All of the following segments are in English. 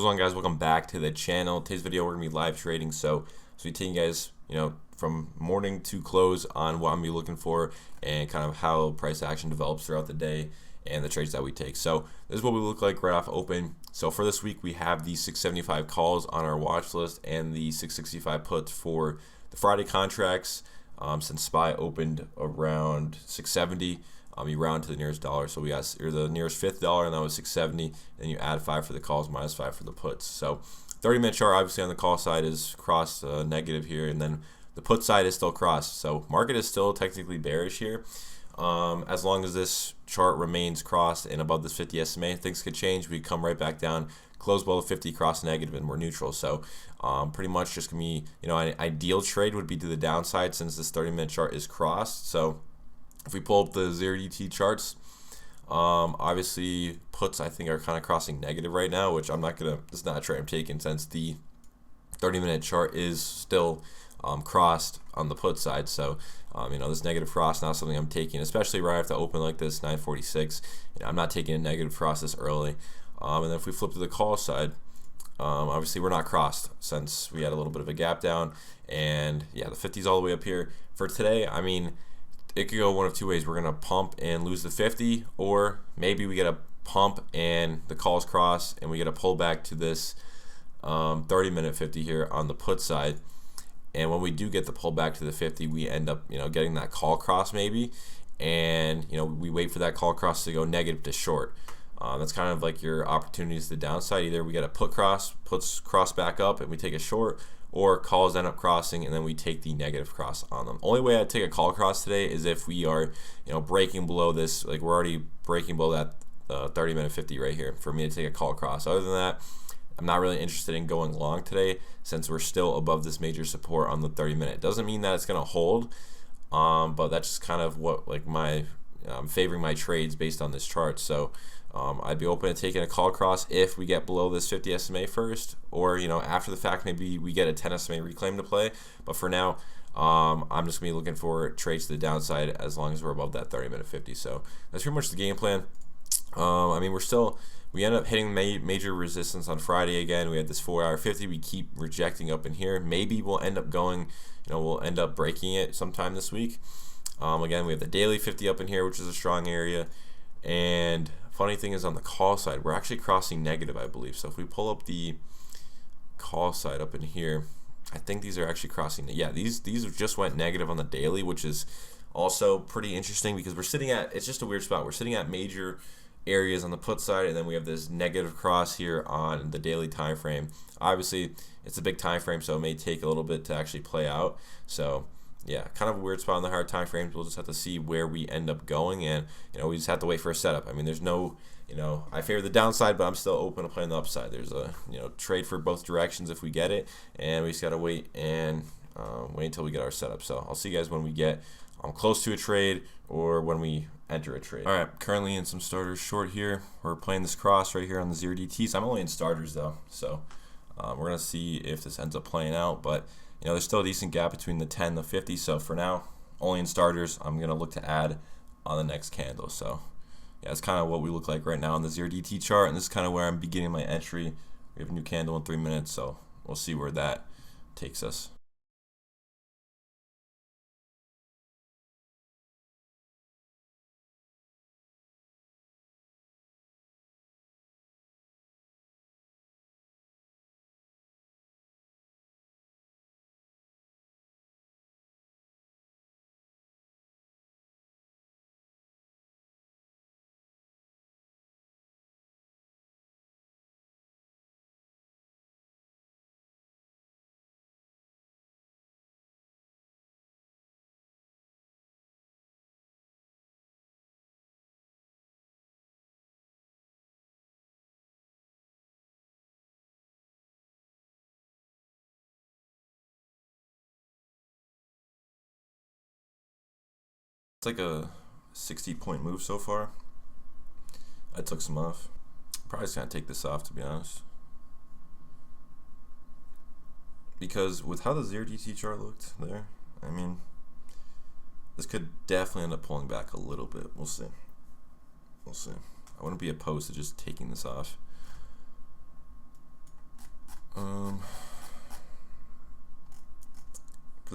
going, guys? Welcome back to the channel. Today's video we're gonna be live trading, so we taking you guys, from morning to close on what I'm gonna be looking for and kind of how price action develops throughout the day and the trades that we take. So this is what we look like right off open. So for this week we have the 675 calls on our watch list and the 665 puts for the Friday contracts. Since SPY opened around 670. You round to the nearest dollar, so we got the nearest fifth dollar, and that was 670. Then you add 5 for the calls, minus 5 for the puts. So 30-minute chart, obviously on the call side is crossed negative here, and then the put side is still crossed. So market is still technically bearish here. As long as this chart remains crossed and above this 50 SMA, things could change. We come right back down, close below the 50, cross negative, and we're neutral. So pretty much just gonna be, an ideal trade would be to the downside since this 30-minute chart is crossed. So if we pull up the 0DT charts, obviously puts I think are kind of crossing negative right now, which it's not a trade I'm taking since the 30-minute chart is still crossed on the put side. So this negative cross not something I'm taking, especially right after open like this 946. I'm not taking a negative cross this early. And then if we flip to the call side, obviously we're not crossed since we had a little bit of a gap down, and yeah, the 50's all the way up here. For today, it could go one of two ways. We're gonna pump and lose the 50, or maybe we get a pump and the calls cross and we get a pullback to this 30-minute 50 here on the put side. And when we do get the pullback to the 50, we end up getting that call cross maybe, and we wait for that call cross to go negative to short. That's kind of like your opportunities to the downside. Either we get a put cross, puts cross back up and we take a short, or calls end up crossing and then we take the negative cross on them. Only way I'd take a call cross today is if we are breaking below this, like we're already breaking below that 30-minute 50 right here for me to take a call cross. Other than that, I'm not really interested in going long today since we're still above this major support on the 30-minute. Doesn't mean that it's gonna hold, but that's just kind of what I'm favoring my trades based on this chart. So I'd be open to taking a call cross if we get below this 50 SMA first, or after the fact maybe we get a 10 SMA reclaim to play. But for now, I'm just gonna be looking for trades to the downside as long as we're above that 30-minute 50. So that's pretty much the game plan. We end up hitting major resistance on Friday again. We had this 4-hour 50. We keep rejecting up in here. Maybe we'll end up going, we'll end up breaking it sometime this week. Again, we have the daily 50 up in here, which is a strong area. And funny thing is on the call side, we're actually crossing negative, I believe. So if we pull up the call side up in here, I think these are actually crossing. Yeah, these just went negative on the daily, which is also pretty interesting because we're sitting at, it's just a weird spot. We're sitting at major areas on the put side, and then we have this negative cross here on the daily time frame. Obviously, it's a big time frame, so it may take a little bit to actually play out. So yeah, kind of a weird spot on the hard time frames. We'll just have to see where we end up going, and we just have to wait for a setup. There's no, I favor the downside, but I'm still open to playing the upside. There's a trade for both directions if we get it, and we just gotta wait and wait until we get our setup. So I'll see you guys when we get close to a trade or when we enter a trade. All right, currently in some starters short here. We're playing this cross right here on the 0DTs. I'm only in starters though, so we're gonna see if this ends up playing out, but there's still a decent gap between the 10 and the 50, so for now, only in starters. I'm going to look to add on the next candle. So yeah, that's kind of what we look like right now on the 0DT chart, and this is kind of where I'm beginning my entry. We have a new candle in 3 minutes, so we'll see where that takes us. It's like a 60-point move so far. I took some off. Probably just gonna take this off, to be honest, because with how the 0DT chart looked there, this could definitely end up pulling back a little bit. We'll see. I wouldn't be opposed to just taking this off.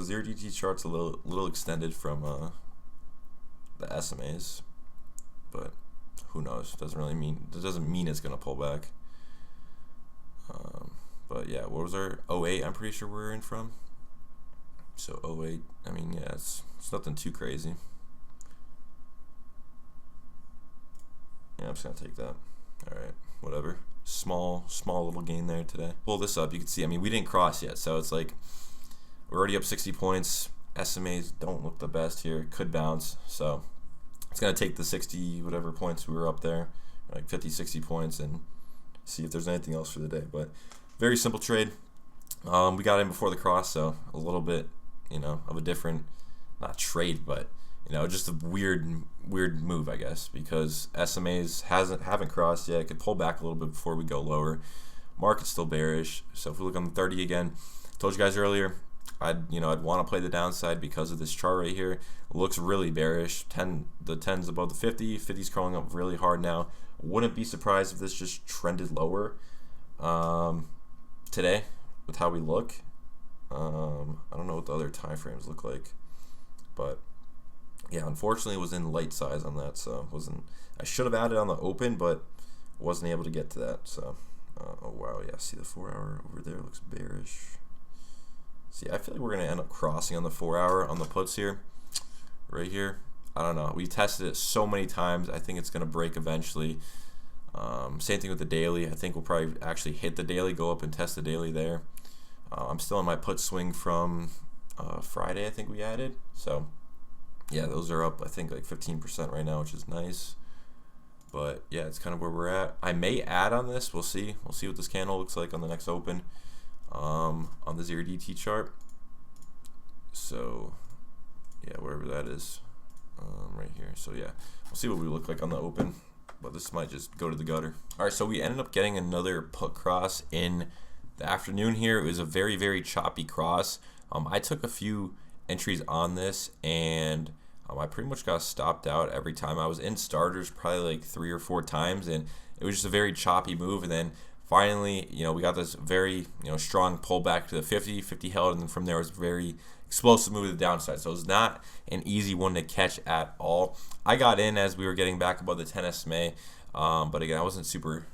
So 0DT chart's a little extended from the SMAs, but who knows? Doesn't mean it's gonna pull back. But yeah, what was our 08? I'm pretty sure we're in from. So 08. I mean, yeah, it's nothing too crazy. Yeah, I'm just gonna take that. All right, whatever. Small little gain there today. Pull this up, you can see. I mean, we didn't cross yet, so it's like we're already up 60 points. SMAs don't look the best here. Could bounce, so it's gonna take the 60 whatever points we were up there, like 50, 60 points, and see if there's anything else for the day. But very simple trade. We got in before the cross, so a little bit, of a different, not trade, but just a weird move, I guess, because SMAs haven't crossed yet. It could pull back a little bit before we go lower. Market's still bearish. So if we look on the 30 again, told you guys earlier, I'd want to play the downside because of this chart right here. It looks really bearish. The 10's above the 50. 50's crawling up really hard now. Wouldn't be surprised if this just trended lower today with how we look. I don't know what the other time frames look like, but yeah, unfortunately it was in light size on that, so I should have added on the open, but wasn't able to get to that. So oh wow, yeah, see the 4 hour over there looks bearish. See, I feel like we're gonna end up crossing on the 4 hour on the puts here, right here. I don't know, we tested it so many times. I think it's gonna break eventually. Same thing with the daily. I think we'll probably actually hit the daily, go up and test the daily there. I'm still in my put swing from Friday, I think we added. So yeah, those are up, I think, like 15% right now, which is nice. But yeah, it's kind of where we're at. I may add on this. We'll see. We'll see what this candle looks like on the next open on the 0DT chart. So yeah, wherever that is, right here. So yeah, we'll see what we look like on the open. But this might just go to the gutter. All right, so we ended up getting another put cross in the afternoon here. It was a very, very choppy cross. I took a few entries on this, and I pretty much got stopped out every time. I was in starters probably like 3 or 4 times, and it was just a very choppy move. And then finally, we got this very, strong pullback to the 50 held, and then from there was very explosive move to the downside. So it was not an easy one to catch at all. I got in as we were getting back above the 10 SMA, but again, I wasn't super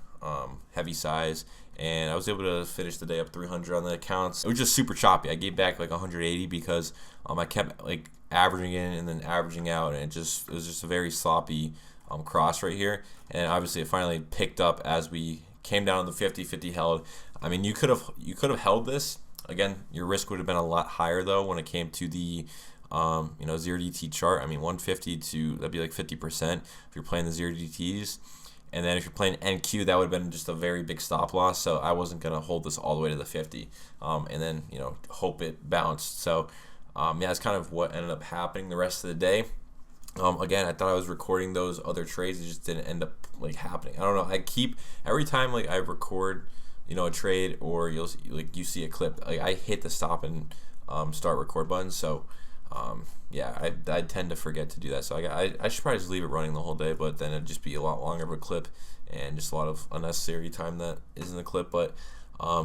heavy size, and I was able to finish the day up 300 on the accounts. It was just super choppy. I gave back like 180 because I kept like averaging in and then averaging out, and it was just a very sloppy cross right here. And obviously it finally picked up as we came down on the 50 held. I mean, you could have held this. Again, your risk would have been a lot higher though when it came to the 0DT chart. I mean, 150 to, that'd be like 50% if you're playing the 0DTs. And then if you're playing NQ, that would have been just a very big stop loss. So I wasn't going to hold this all the way to the 50 and then, hope it bounced. So yeah, that's kind of what ended up happening the rest of the day. Again, I thought I was recording those other trades. It just didn't end up like happening. I don't know. Every time like I record, a trade, or you see a clip, like I hit the stop and start record button. So yeah, I tend to forget to do that. So I should probably just leave it running the whole day, but then it'd just be a lot longer of a clip and just a lot of unnecessary time that is in the clip. But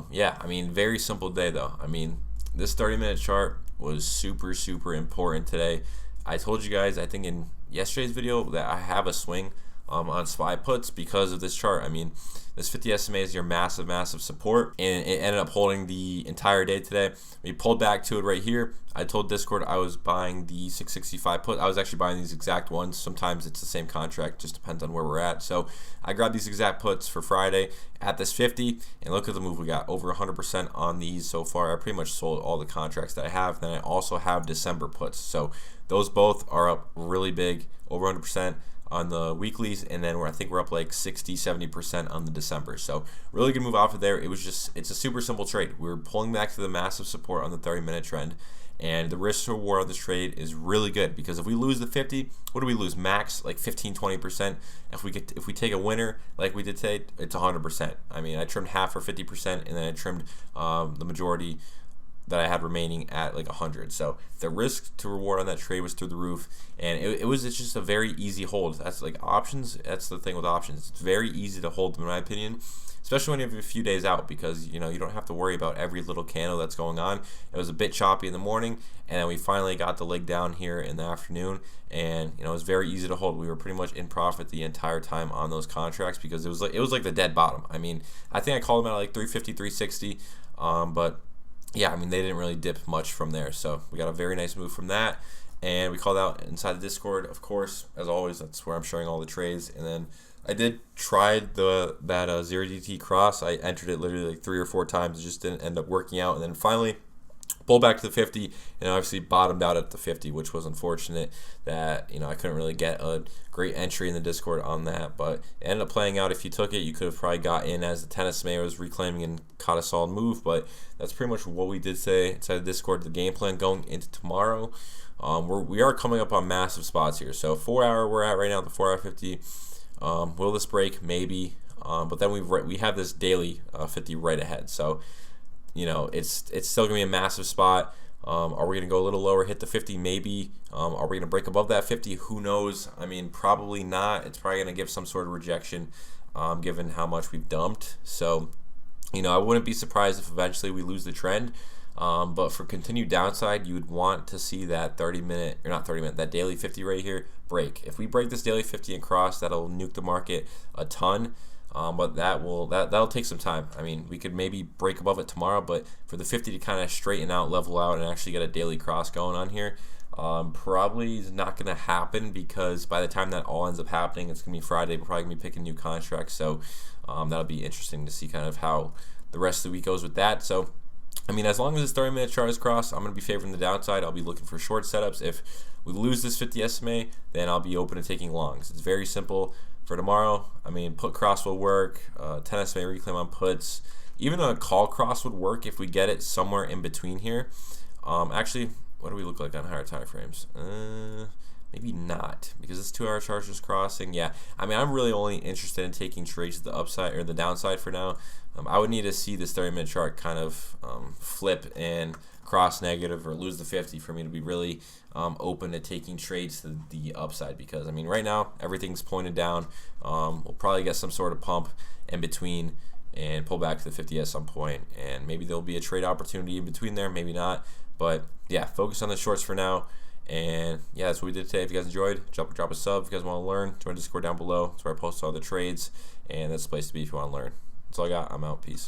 yeah, I mean, very simple day though. I mean, this 30-minute chart was super, super important today. I told you guys, I think in yesterday's video, that I have a swing on SPY puts because of this chart. I mean, this 50 SMA is your massive, massive support, and it ended up holding the entire day today. We pulled back to it right here. I told Discord I was buying the 665 put. I was actually buying these exact ones. Sometimes it's the same contract, just depends on where we're at. So I grabbed these exact puts for Friday at this 50, and look at the move we got. Over 100% on these so far. I pretty much sold all the contracts that I have. Then I also have December puts. So those both are up really big, over 100% on the weeklies, and then I think we're up like 60-70% on the December. So really good move off of there. It's a super simple trade. We're pulling back to the massive support on the 30-minute trend, and the risk to reward on this trade is really good, because if we lose the 50, what do we lose? Max like 15-20%. If we take a winner like we did today, it's 100%. I mean, I trimmed half for 50%, and then I trimmed the majority that I had remaining at like 100. So the risk to reward on that trade was through the roof, and it's just a very easy hold. That's like options. That's the thing with options. It's very easy to hold, in my opinion, especially when you have a few days out, because you don't have to worry about every little candle that's going on. It was a bit choppy in the morning, and then we finally got the leg down here in the afternoon, and it was very easy to hold. We were pretty much in profit the entire time on those contracts because it was like the dead bottom. I mean, I think I called them at like 350, 360, but yeah, I mean, they didn't really dip much from there. So we got a very nice move from that, and we called out inside the Discord, of course, as always. That's where I'm showing all the trades. And then I did try that 0DT cross. I entered it literally like 3 or 4 times. It just didn't end up working out. And then finally pulled back to the 50, and obviously bottomed out at the 50, which was unfortunate that I couldn't really get a great entry in the Discord on that, but it ended up playing out. If you took it, you could have probably got in as the 10 SMA was reclaiming and caught a solid move. But that's pretty much what we did say inside the Discord. The game plan going into tomorrow, we are coming up on massive spots here. So 4 hour we're at right now, the 4 hour 50. Will this break? Maybe, but then we have this daily 50 right ahead. So it's still gonna be a massive spot. Are we gonna go a little lower, hit the 50? Maybe. Are we gonna break above that 50? Who knows? I mean, probably not. It's probably gonna give some sort of rejection, given how much we've dumped. So, I wouldn't be surprised if eventually we lose the trend. But for continued downside, you would want to see that that daily 50 right here break. If we break this daily 50 and cross, that'll nuke the market a ton. But that'll take some time. I mean, we could maybe break above it tomorrow, but for the 50 to kind of straighten out, level out, and actually get a daily cross going on here, probably is not going to happen, because by the time that all ends up happening, it's going to be Friday. We're probably going to be picking new contracts, so that'll be interesting to see kind of how the rest of the week goes with that. So, I mean, as long as this 30-minute chart is crossed, I'm going to be favoring the downside. I'll be looking for short setups. If we lose this 50 SMA, then I'll be open to taking longs. It's very simple. For tomorrow, I mean, put cross will work, 10 SMA reclaim on puts. Even a call cross would work if we get it somewhere in between here. Actually, what do we look like on higher time frames? Maybe not, because this 2 hour chart is crossing. Yeah, I mean, I'm really only interested in taking trades to the upside or the downside for now. I would need to see this 30-minute chart kind of flip and cross negative or lose the 50 for me to be really open to taking trades to the upside, because I mean, right now everything's pointed down. We'll probably get some sort of pump in between and pull back to the 50 at some point, and maybe there'll be a trade opportunity in between there, maybe not. But yeah, focus on the shorts for now. And yeah, that's what we did today. If you guys enjoyed, drop a sub. If you guys want to learn, join the Discord down below. That's where I post all the trades, and that's the place to be if you want to learn. That's all I got. I'm out. Peace.